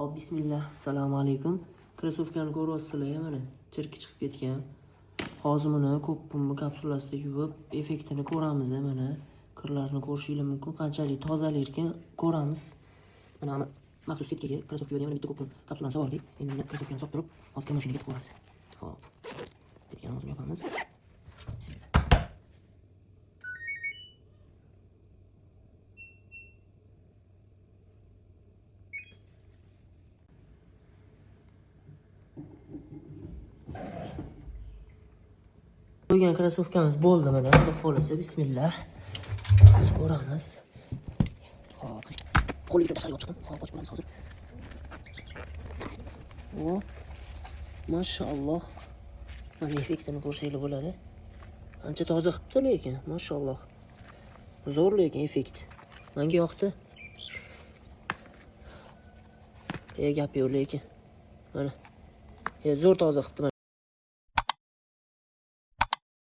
Hop, bismillah. Assalomu alaykum. Krossovkani ko'ryapsizlar, mana chirki chiqib ketgan. Hozir buni ko'p pumba kapsulasida yuvib, effektini ko'ramiz, mana. Kirlarni ko'rishingiz mumkin. Qanchalik tozalik ekan ko'ramiz. Mana maxsus setkaga krossovkaga yana bitta ko'p kapsulani soldik. Endi buni krossovkani solib turib, hozir mashinaga ketib ko'ramiz. Hop. Setkani hozir yopamiz. Bismillah. Qo'ygan krossovkamiz bo'ldi mana. Xudo xolasa, bismillah. Ko'ramiz. Hop. Qo'liga tashqariga olib chiqdim. Hop, ochib ko'ramiz hozir. O, mashalloh. Mana effektini ko'rsangiz bo'ladi. Ancha toza qilibdi lekin, mashalloh. Zo'r lekin effekt. Menga yoqdi. Gap yo'q lekin. Mana. Zo'r toza qilibdi